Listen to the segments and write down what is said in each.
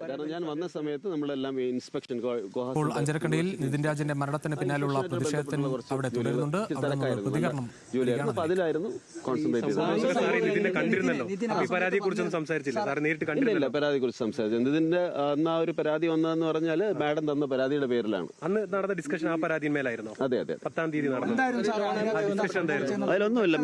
കാരണം ഞാൻ വന്ന സമയത്ത് നമ്മളെല്ലാം ഇൻസ്പെക്ഷൻ അഞ്ചരക്കണ്ടിയിൽ നിതിൻ രാജിന്റെ മരണത്തിന് പിന്നാലുള്ള പ്രതിഷേധത്തിന് അവിടെ തുടരുന്നുണ്ട്. പ്രതികരണം അപ്പൊ അതിലായിരുന്നു കോൺസെൻട്രേറ്റ് ചെയ്തത്. കണ്ടിരുന്നല്ലോ പരാതിയെ കുറിച്ചൊന്നും സംസാരിച്ചില്ല, നേരിട്ട് കണ്ടില്ല. പരാതിയെ കുറിച്ച് സംസാരിച്ചത് ഇതിന്റെ അന്ന് ആ ഒരു പരാതി വന്നതെന്ന് പറഞ്ഞാൽ മാഡം തന്ന പരാതിയുടെ പേരിലാണ് അന്ന് നടന്ന ഡിസ്കഷൻ. ആ പരാതിന്മേലായിരുന്നു. അതെ അതെ 10-ാം തീയതി നടന്ന അതിലൊന്നുമില്ല.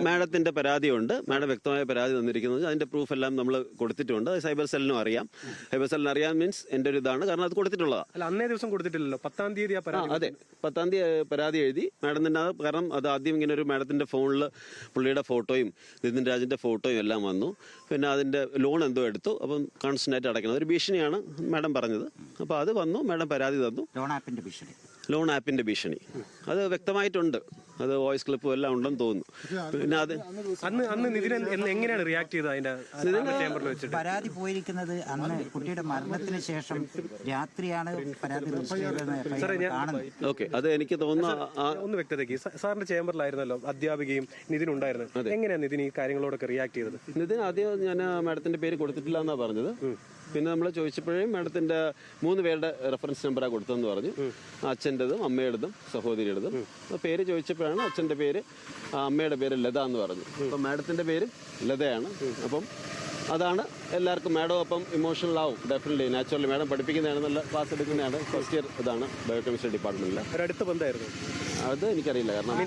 മാഡത്തിന്റെ പരാതിയുണ്ട്. മാഡം വ്യക്തമായ പരാതി തന്നിരിക്കുന്നത്, അതിന്റെ പ്രൂഫ് എല്ലാം നമ്മൾ കൊടുത്തിട്ടുണ്ട്. സൈബർ സെല്ലിനും അറിയാം. സൈബർ സെല്ലിന് അറിയാൻ മീൻസ് എന്റെ ഒരു ഇതാണ്, കാരണം അത് കൊടുത്തിട്ടുള്ളതാണ്. അല്ല, അന്നേ ദിവസം കൊടുത്തിട്ടില്ലല്ലോ, 10-ാം തീയതി. അതെ, 10-ാം തീയതി പരാതി എഴുതി മാഡം തന്നെ. കാരണം അത് ആദ്യം ഇങ്ങനെ ഒരു മാഡത്തിന്റെ ഫോണിൽ പുള്ളിയുടെ ഫോട്ടോയും നിതിൻ രാജിന്റെ ഫോട്ടോയും എല്ലാം വന്നു. പിന്നെ അതിന്റെ ലോൺ എന്തോ എടുത്തു, അപ്പം കോൺസ്റ്റന്റ് ആയിട്ട് അടയ്ക്കണം. ഒരു ഭീഷണിയാണ് മാഡം പറഞ്ഞത്. അപ്പോൾ അത് വന്നു, മാഡം പരാതി തന്നു. ലോൺ ആപ്പിന്റെ ഭീഷണി അത് വ്യക്തമായിട്ടുണ്ട്. അത് വോയിസ് ക്ലിപ്പും എല്ലാം ഉണ്ടെന്ന് തോന്നുന്നു. പിന്നെ അത് അന്ന് നിതിൻ എങ്ങനെയാണ് റിയാക്ട് ചെയ്തത്? അതിന്റെ പരാതി പോയിരിക്കുന്നത് അന്ന് കുട്ടിയുടെ മരണത്തിന് ശേഷം രാത്രിയാണ് പരാതി. ഓക്കെ, അത് എനിക്ക് തോന്നുന്നു ഒന്ന് വ്യക്തതയ്ക്ക്. സാറിന്റെ ചേംബറിലായിരുന്നല്ലോ അധ്യാപികയും നിതിൻ ഉണ്ടായിരുന്നത്. എങ്ങനെയാണ് നിതിൻ ഈ കാര്യങ്ങളോടൊക്കെ റിയാക്ട് ചെയ്തത്? നിതിൻ ആദ്യം ഞാൻ മാഡത്തിന്റെ പേര് കൊടുത്തിട്ടില്ല എന്നാ പറഞ്ഞത്. പിന്നെ നമ്മൾ ചോദിച്ചപ്പോഴേ മാഡത്തിന്റെ 3 പേരുടെ റെഫറൻസ് നമ്പറാണ് കൊടുത്തതെന്ന് പറഞ്ഞു. അച്ഛൻ്റെതും അമ്മയുടേതും സഹോദരിയുടേതും. പേര് ചോദിച്ചപ്പോഴാണ് അച്ഛൻ്റെ പേര്, അമ്മയുടെ പേര് ലത എന്ന് പറഞ്ഞു. അപ്പം മാഡത്തിന്റെ പേര് ലതയാണ്. അപ്പം അതാണ് എല്ലാവർക്കും. മാഡം അപ്പം ഇമോഷണൽ ആവും ഡെഫിനറ്റ്ലി, നാച്ചുറലി. മാഡം പഠിപ്പിക്കുന്നതാണെന്നുള്ള ക്ലാസ് എടുക്കുന്നതാണ്. ഫസ്റ്റ് ഇയർ ഇതാണ് ബയോകെമിസ്ട്രി ഡിപ്പാർട്ട്മെന്റിൽ. അടുത്ത ബന്ധമായിരുന്നു അത് എനിക്കറിയില്ല, കാരണം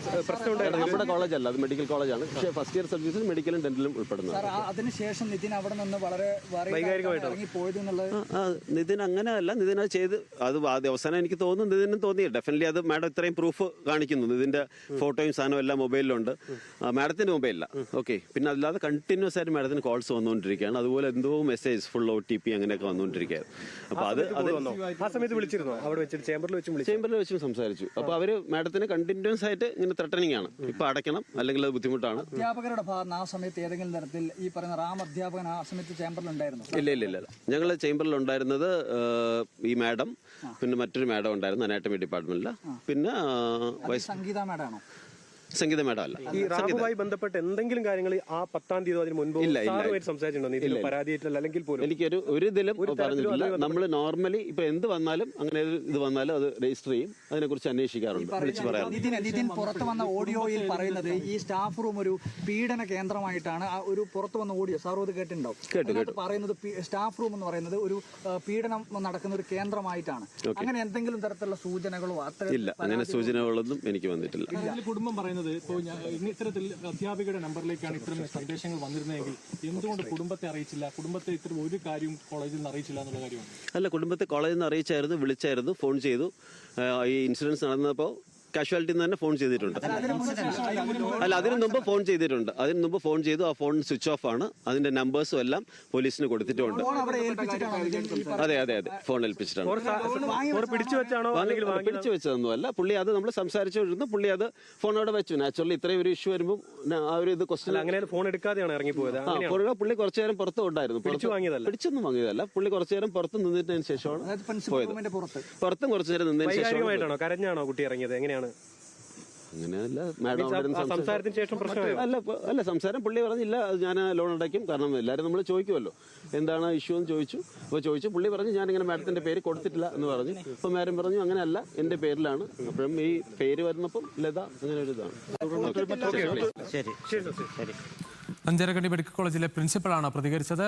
നമ്മുടെ കോളേജല്ല, അത് മെഡിക്കൽ കോളേജാണ്. പക്ഷേ ഫസ്റ്റ് ഇയർ സർവീസിൽ മെഡിക്കലും ഡെന്റലും ഉൾപ്പെടുന്നു. അതിനുശേഷം നിതിൻ അവിടെ നിന്ന് വളരെ നിതിൻ അങ്ങനെയല്ല. നിതിൻ അത് ചെയ്ത് അത് അവസാനം എനിക്ക് തോന്നുന്നു നിതിനും തോന്നി. ഡെഫിനറ്റ്ലി അത് മാഡം ഇത്രയും പ്രൂഫ് കാണിക്കുന്നു. ഇതിന്റെ ഫോട്ടോയും സാധനവും എല്ലാം മൊബൈലിലുണ്ട്. മാഡത്തിന്റെ മൊബൈലില്ല. ഓക്കെ, പിന്നെ അല്ലാതെ കണ്ടിന്യൂസ് ആയിട്ട് മാഡത്തിന് കോൾസ് വന്നുകൊണ്ടിരിക്കുകയാണ്. അതുപോലെ എന്തോ മെസ്സേജ് ഫുൾ OTP അങ്ങനെയൊക്കെ വന്നുകൊണ്ടിരിക്കുകയാണ്. അപ്പൊ അത് ആ സമയത്ത് വിളിച്ചിരുന്നു, അവിടെ വെച്ചിട്ട് ചേംബറിൽ വെച്ചും സംസാരിച്ചു. അപ്പൊ അവര് മാഡത്തിന് കണ്ടിന്യൂസ് ആയിട്ട് ഇങ്ങനെ ത്രട്ടനിങ് ആണ്. ഇപ്പൊ അടയ്ക്കണം, അല്ലെങ്കിൽ അത് ബുദ്ധിമുട്ടാണ്. അധ്യാപകരുടെ ഭാഗത്ത് ആ സമയത്ത് ഏതെങ്കിലും തരത്തിൽ ഈ പറയുന്ന റാം അധ്യാപകൻ ആ സമയത്ത് ചേംബറിൽ ഉണ്ടായിരുന്നു? ഇല്ല. ഞങ്ങൾ ചേംബറിൽ ഉണ്ടായിരുന്നത് ഈ മാഡം, പിന്നെ മറ്റൊരു മാഡം ഉണ്ടായിരുന്നു അനാട്ടമി ഡിപ്പാർട്ട്മെന്റില്. പിന്നെ സംഗീത മാഡാണോ? സംഗീത മാഡം അല്ല. ഈ റാമുമായി ബന്ധപ്പെട്ട് എന്തെങ്കിലും കാര്യങ്ങൾ ആ 10-ാം തീയതി അതിന് മുൻപ് സംസാരിച്ചിട്ടുണ്ടോ? പരാതിയിട്ടില്ല അല്ലെങ്കിൽ പോലും എനിക്കൊരു ഇതിലും പറഞ്ഞിട്ടില്ല. നമ്മൾ നോർമലി ഇപ്പൊ എന്ത് വന്നാലും അങ്ങനെ ഇത് വന്നാലും അത് രജിസ്റ്റർ ചെയ്യും, അതിനെക്കുറിച്ച് അന്വേഷിക്കാറുണ്ട്, വിളിച്ച് പറയാറുണ്ട്. നിതിൻ പുറത്തു വന്ന ഓഡിയോയിൽ പറയുന്നത് ഈ സ്റ്റാഫ് റൂം ഒരു പീഡന കേന്ദ്രമായിട്ടാണ്. ഒരു പുറത്തു വന്ന ഓഡിയോ സാർ അത് കേട്ടിട്ടുണ്ടാവും. പറയുന്നത് സ്റ്റാഫ് റൂം എന്ന് പറയുന്നത് ഒരു പീഡനം നടക്കുന്ന ഒരു കേന്ദ്രമായിട്ടാണ്. അങ്ങനെ എന്തെങ്കിലും തരത്തിലുള്ള സൂചനകളോ ഇല്ല, അങ്ങനെ സൂചനകളൊന്നും എനിക്ക് വന്നിട്ടില്ല. കുടുംബം പറയുന്നത് ഇപ്പോൾ ഇത്തരത്തിൽ അധ്യാപികയുടെ നമ്പറിലേക്കാണ് ഇത്തരം സന്ദേശങ്ങൾ വന്നിരുന്നതെങ്കിൽ എന്തുകൊണ്ട് കുടുംബത്തെ അറിയിച്ചില്ല? കുടുംബത്തെ ഇത്തരം ഒരു കാര്യം കോളേജിൽ നിന്ന് അറിയിച്ചില്ല എന്നുള്ള കാര്യമാണ്. അല്ല, കുടുംബത്തെ കോളേജിൽ നിന്ന് അറിയിച്ചായിരുന്നു, വിളിച്ചായിരുന്നു, ഫോൺ ചെയ്തു. ഈ ഇൻസിഡൻസ് നടന്നപ്പോൾ കാഷ്വാലിറ്റി തന്നെ ഫോൺ ചെയ്തിട്ടുണ്ട്. അല്ല, അതിനു മുമ്പ് ഫോൺ ചെയ്തിട്ടുണ്ട്. അതിന് മുമ്പ് ഫോൺ ചെയ്തു. ആ ഫോൺ സ്വിച്ച് ഓഫ് ആണ്. അതിന്റെ നമ്പേഴ്സും എല്ലാം പോലീസിന് കൊടുത്തിട്ടുണ്ട്. അതെ, ഫോൺ ഏൽപ്പിച്ചിട്ടാണ്. പിടിച്ചു വെച്ചതൊന്നും അല്ല. പുള്ളി അത് നമ്മൾ സംസാരിച്ചുകൊണ്ടിരുന്നു. പുള്ളി അത് ഫോൺ അവിടെ വെച്ചു. നാച്ചുറലി ഇത്രയും ഒരു ഇഷ്യൂ വരുമ്പോൾ ആ ഒരു ഇത് ക്വസ്റ്റ്യൻ അങ്ങനെ ഫോൺ എടുക്കാതെയാണ് ഇറങ്ങിപ്പോയത്. പുള്ളി കുറച്ചു നേരം പുറത്ത് ഉണ്ടായിരുന്നു. പിടിച്ചൊന്നും വാങ്ങിയതല്ല. പുള്ളി കുറച്ചു നേരം പുറത്ത് നിന്നതിന് ശേഷമാണ് പോയത്. പുറത്തും കുറച്ചു നേരം നിന്നതിന് ശേഷം. കരഞ്ഞാണോ കുട്ടി ഇറങ്ങിയത്? എങ്ങനെയാണ്? അങ്ങനെയല്ല, മാഡം സംസാരത്തിന് ശേഷം അല്ല സംസാരം. പുള്ളി പറഞ്ഞില്ല ഞാൻ ലോൺ അടയ്ക്കും. കാരണം എല്ലാവരും നമ്മൾ ചോദിക്കുമല്ലോ എന്താണ് ഇഷ്യൂ എന്ന് ചോദിച്ചു. അപ്പോൾ ചോദിച്ചു, പുള്ളി പറഞ്ഞു ഞാനിങ്ങനെ മാഡത്തിന്റെ പേര് കൊടുത്തിട്ടില്ല എന്ന് പറഞ്ഞു. അപ്പോൾ മാഡം പറഞ്ഞു അങ്ങനെയല്ല, എന്റെ പേരിലാണ്. അപ്പോഴും ഈ പേര് വരുന്നപ്പം ലത അങ്ങനെ ഒരു ഇതാണ്. അഞ്ചരക്കണ്ടി മെഡിക്കൽ കോളേജിലെ പ്രിൻസിപ്പളാണ് പ്രതികരിച്ചത്.